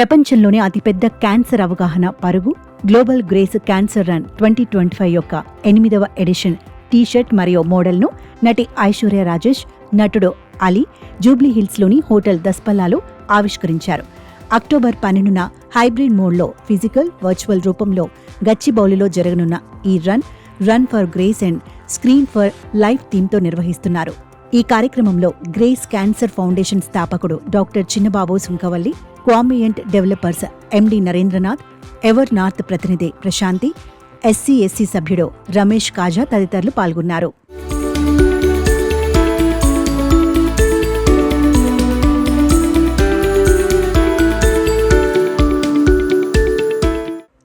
ప్రపంచంలోనే అతిపెద్ద క్యాన్సర్ అవగాహన పరుగు గ్లోబల్ గ్రేస్ క్యాన్సర్ రన్ 2025 యొక్క 8వ ఎడిషన్ టీషర్ట్ మరియు మోడల్ను నటి ఐశ్వర్య రాజేష్, నటుడు అలీ జూబ్లీహిల్స్లోని హోటల్ దస్పల్లాలో ఆవిష్కరించారు. అక్టోబర్ 12న హైబ్రిడ్ మోడ్లో ఫిజికల్, వర్చువల్ రూపంలో గచ్చిబౌలిలో జరగనున్న ఈ run for grace and screen for life థీమ్తో నిర్వహిస్తున్నారు. ఈ కార్యక్రమంలో గ్రేస్ క్యాన్సర్ ఫౌండేషన్ స్థాపకుడు doctor Chinnababu Sunkavalli, Quambiant developers MD Narendranath, Evernorth ప్రతినిధి ప్రశాంతి, ఎస్సీ సభ్యుడు రమేష్ కాజా తదితరులు పాల్గొన్నారు.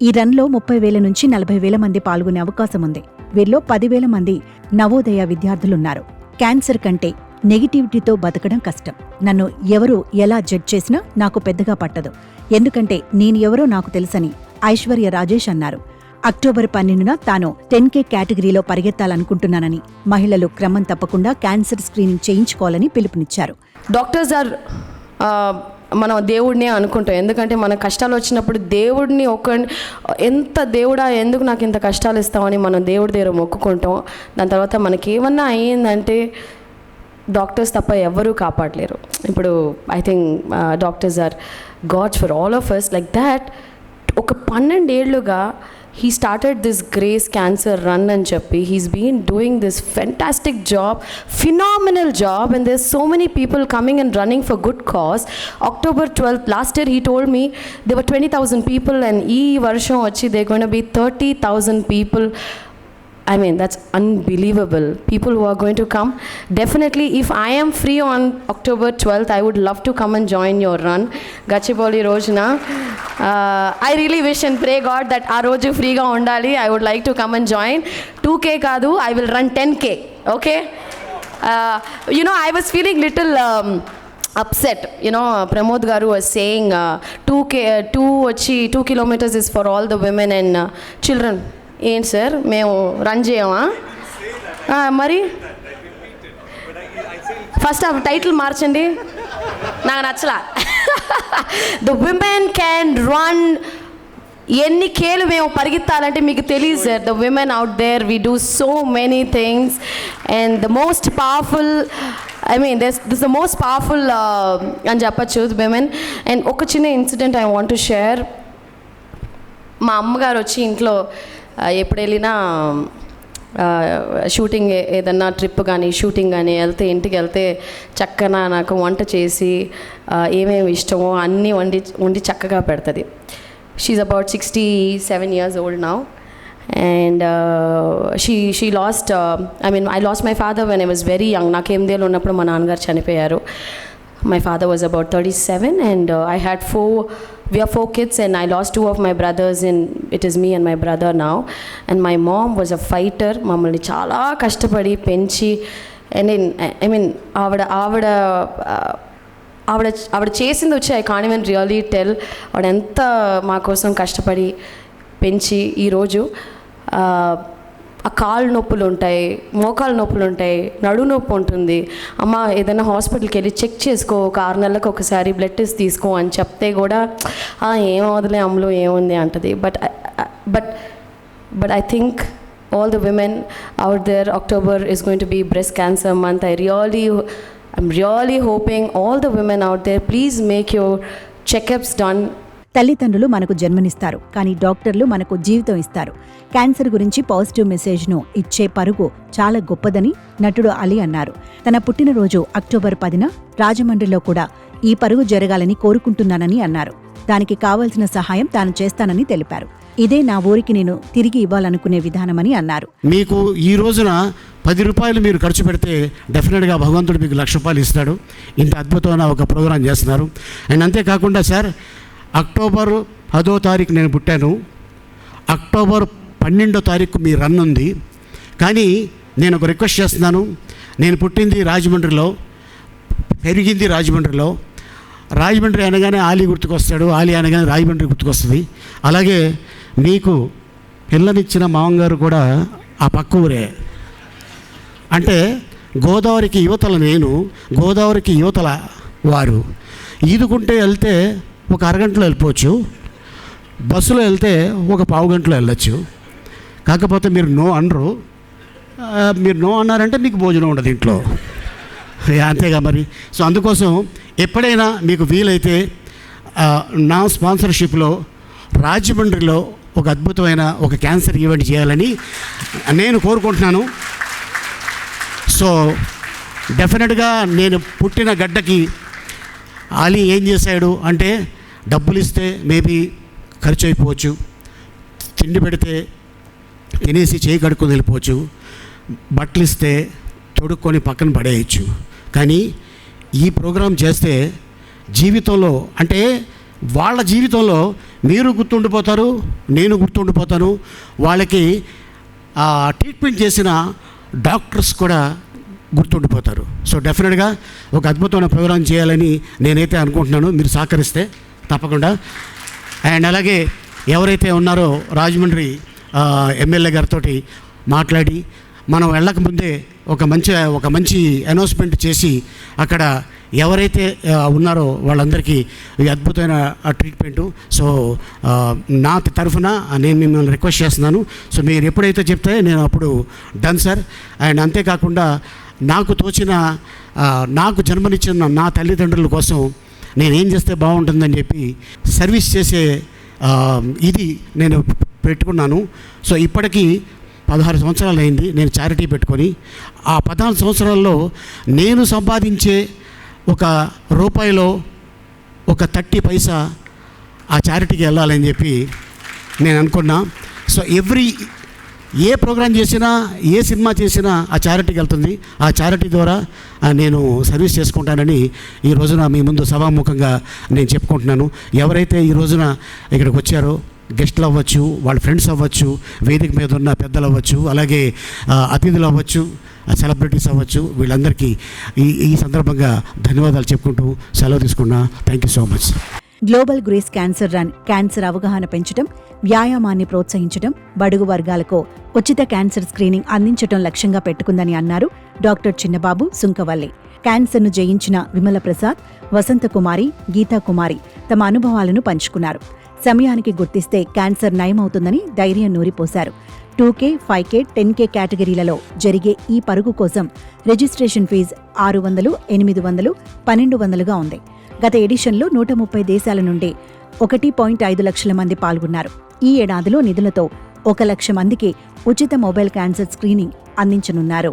ఈ రన్లో 30,000 నుంచి 40,000 మంది పాల్గొనే అవకాశం ఉంది. వీరిలో 10,000 మంది నవోదయ విద్యార్థులున్నారు. క్యాన్సర్ కంటే నెగిటివిటీతో బతకడం కష్టం. నన్ను ఎవరు ఎలా జడ్జ్ చేసినా నాకు పెద్దగా పట్టదు, ఎందుకంటే నేను ఎవరో నాకు తెలుసని ఐశ్వర్య రాజేష్ అన్నారు. అక్టోబర్ 12న తాను 10K కేటగిరీలో పరిగెత్తాలనుకుంటున్నానని, మహిళలు క్రమం తప్పకుండా క్యాన్సర్ స్క్రీనింగ్ చేయించుకోవాలని పిలుపునిచ్చారు. డాక్టర్స్ ఆర్ మనం దేవుడినే అనుకుంటాం, ఎందుకంటే మన కష్టాలు వచ్చినప్పుడు దేవుడిని ఎంత దేవుడా ఎందుకు నాకు ఇంత కష్టాలు ఇస్తామని మనం దేవుడి దగ్గర మొక్కుకుంటాం. దాని తర్వాత మనకి ఏమన్నా అయ్యిందంటే డాక్టర్స్ తప్ప ఎవరూ కాపాడలేరు. ఇప్పుడు I think doctors are gods for all of us like that. ఒక 12 ఏళ్లుగా he started this Grace Cancer Run and చెప్పి he's been doing this fantastic job, phenomenal job, and there's so many people coming and running for good cause. October 12th last year he told me there were 20,000 people, and ee varsham vachi they're going to be 30,000 people. I mean, that's unbelievable. People who are going to come. Definitely, if I am free on October 12th, I would love to come and join your run. Gachibowli Rojna. I really wish and pray God that aa roju free ga undali. I would like to come and join. 2K kaadu, I will run 10K. Okay? I was feeling little upset. Pramod garu was saying 2 kilometers is for all the women and children. ఏంటి sir మేము run చేయమా? మరి first ఆ title మార్చండి, నాకు నచ్చలా. The women can run. ఎన్ని కేలు మేము పరిగెత్తాలంటే మీకు తెలియదు sir. The women out there we do so many things and the most powerful, this the most powerful అని చెప్పచ్చు విమెన్. అండ్ ఒక చిన్న incident I want to share. మా అమ్మగారు వచ్చి ఇంట్లో ఎప్పుడు వెళ్ళినా షూటింగ్ ఏదన్నా ట్రిప్ కానీ షూటింగ్ కానీ ఇంటికి వెళ్తే చక్కగా నాకు వంట చేసి ఏమేమి ఇష్టమో అన్నీ వండి చక్కగా పెడుతుంది. She's about 67 years old now, and she lost I lost my father when I was very young. నాకు 8 ఏళ్ళు ఉన్నప్పుడు మా నాన్నగారు చనిపోయారు. My father was about 37, and we are 4 kids, and I lost 2 of my brothers, and it is me and my brother now. And my mom was a fighter. Mammalni chaala kashtapadi penchi, and avada chesindi vachi I can't even really tell avada enta ma kosam kashtapadi penchi ee roju ఆ కాళ్ళు నొప్పులు ఉంటాయి, మోకాలు నొప్పులు ఉంటాయి, నడు నొప్పి ఉంటుంది. అమ్మ ఏదైనా హాస్పిటల్కి వెళ్ళి చెక్ చేసుకో, ఒక 6 నెలలకు ఒకసారి బ్లడ్ టెస్ట్ తీసుకో అని చెప్తే కూడా ఏమవుదులే అమ్మలో ఏముంది అంటది. But I think all the women out there, October is going to be breast cancer month. I'm really hoping all the women out there, please make your checkups done. తల్లిదండ్రులు మనకు జన్మనిస్తారు, కానీ డాక్టర్లు మనకు జీవితం ఇస్తారు. క్యాన్సర్ గురించి పాజిటివ్ మెసేజ్ను ఇచ్చే పరుగు చాలా గొప్పదని నటుడు అలీ అన్నారు. తన పుట్టినరోజు అక్టోబర్ 10న రాజమండ్రిలో కూడా ఈ పరుగు జరగాలని కోరుకుంటున్నానని అన్నారు. దానికి కావలసిన సహాయం తాను చేస్తానని తెలిపారు. ఇదే నా ఊరికి నేను తిరిగి ఇవ్వాలనుకునే విధానమని అన్నారు. మీకు ఈ రోజున 10 రూపాయలు మీరు ఖర్చు పెడితే డెఫినెట్గా భగవంతుడు మీకు 1,00,000 రూపాయలు ఇస్తాడు. ఇంత అద్భుతమైన ఒక ప్రోగ్రాం చేస్తున్నారు. అండ్ అంతేకాకుండా సార్, అక్టోబర్ 10వ తారీఖు నేను పుట్టాను. అక్టోబర్ 12వ తారీఖు మీ రన్ ఉంది. కానీ నేను ఒక రిక్వెస్ట్ చేస్తున్నాను. నేను పుట్టింది రాజమండ్రిలో, పెరిగింది రాజమండ్రిలో. రాజమండ్రి అనగానే ఆలీ గుర్తుకొస్తాడు, ఆలీ అనగానే రాజమండ్రి గుర్తుకొస్తుంది. అలాగే మీకు పిల్లనిచ్చిన మామగారు కూడా ఆ పక్క ఊరే. అంటే గోదావరికి యువతల నేను, గోదావరికి యువతల వారు. ఈదుకుంటే వెళ్తే ఒక అరగంటలో వెళ్ళిపోవచ్చు, బస్సులో వెళ్తే ఒక పావు గంటలో వెళ్ళొచ్చు. కాకపోతే మీరు నో అనరు, మీరు నో అన్నారంటే మీకు భోజనం ఉండదు ఇంట్లో, అంతేగా మరి. సో అందుకోసం ఎప్పుడైనా మీకు వీలైతే నా స్పాన్సర్షిప్లో రాజమండ్రిలో ఒక అద్భుతమైన ఒక క్యాన్సర్ ఈవెంట్ చేయాలని నేను కోరుకుంటున్నాను. సో డెఫినెట్గా నేను పుట్టిన గడ్డకి అలీ ఏం చేశాడు అంటే, డబ్బులు ఇస్తే మేబీ ఖర్చు అయిపోవచ్చు, తిండి పెడితే తినేసి చేయి కడుక్కొని వెళ్ళిపోవచ్చు, బట్టలు ఇస్తే తొడుక్కొని పక్కన పడేయచ్చు. కానీ ఈ ప్రోగ్రాం చేస్తే జీవితంలో అంటే వాళ్ళ జీవితంలో మీరు గుర్తుండిపోతారు, నేను గుర్తుండిపోతాను, వాళ్ళకి ట్రీట్మెంట్ చేసిన డాక్టర్స్ కూడా గుర్తుండిపోతారు. సో డెఫినెట్గా ఒక అద్భుతమైన ప్రోగ్రాం చేయాలని నేనైతే అనుకుంటున్నాను, మీరు సహకరిస్తే తప్పకుండా. అండ్ అలాగే ఎవరైతే ఉన్నారో రాజమండ్రి ఎమ్మెల్యే గారితో మాట్లాడి మనం వెళ్ళకముందే ఒక మంచి అనౌన్స్మెంట్ చేసి అక్కడ ఎవరైతే ఉన్నారో వాళ్ళందరికీ ఈ అద్భుతమైన ట్రీట్మెంటు. సో నా తరఫున నేను మిమ్మల్ని రిక్వెస్ట్ చేస్తున్నాను. సో మీరు ఎప్పుడైతే చెప్తే నేను అప్పుడు డన్ సార్. అండ్ అంతేకాకుండా నాకు తోచిన నాకు జన్మనిచ్చిన నా తల్లిదండ్రుల కోసం నేనేం చేస్తే బాగుంటుందని చెప్పి సర్వీస్ చేసే ఇది నేను పెట్టుకున్నాను. సో ఇప్పటికీ 16 సంవత్సరాలు అయింది నేను చారిటీ పెట్టుకొని. ఆ 14 సంవత్సరాల్లో నేను సంపాదించే ఒక రూపాయిలో ఒక 30 పైసా ఆ చారిటీకి వెళ్ళాలని చెప్పి నేను అనుకున్నా. సో ఏ ప్రోగ్రాం చేసినా ఏ సినిమా చేసినా ఆ చారిటీకి వెళ్తుంది. ఆ చారిటీ ద్వారా నేను సర్వీస్ చేసుకుంటానని ఈ రోజున మీ ముందు సభాముఖంగా నేను చెప్పుకుంటున్నాను. ఎవరైతే ఈ రోజున ఇక్కడికి వచ్చారో గెస్టులు అవ్వచ్చు, వాళ్ళ ఫ్రెండ్స్ అవ్వచ్చు, వేదిక మీద ఉన్న పెద్దలు అవ్వచ్చు, అలాగే అతిథులు అవ్వచ్చు, సెలబ్రిటీస్ అవ్వచ్చు, వీళ్ళందరికీ ఈ సందర్భంగా ధన్యవాదాలు చెప్పుకుంటూ సెలవు తీసుకున్నా. Thank you so much. Global grace cancer run cancer అవగాహన పెంచడం, వ్యాయామాన్ని ప్రోత్సహించడం, బడుగు వర్గాలకు ఉచిత క్యాన్సర్ స్క్రీనింగ్ అందించడం లక్ష్యంగా పెట్టుకుందని అన్నారు డాక్టర్ చిన్నబాబు సుంకవల్లి. క్యాన్సర్ను జయించిన విమల ప్రసాద్, వసంతకుమారి, గీతాకుమారి తమ అనుభవాలను పంచుకున్నారు. సమయానికి గుర్తిస్తే క్యాన్సర్ నయమవుతుందని ధైర్యం నూరిపోశారు. 2K, 5K, 10K కేటగిరీలలో జరిగే ఈ పరుగు కోసం రిజిస్ట్రేషన్ ఫీజు 600, 800, 1200గా ఉంది. గత ఎడిషన్లో 130 దేశాల నుండి 1.5 లక్షల మంది పాల్గొన్నారు. ఈ ఏడాదిలో నిధులతో 1 లక్ష మందికి ఉచిత మొబైల్ క్యాన్సర్ స్క్రీనింగ్ అందించనున్నారు.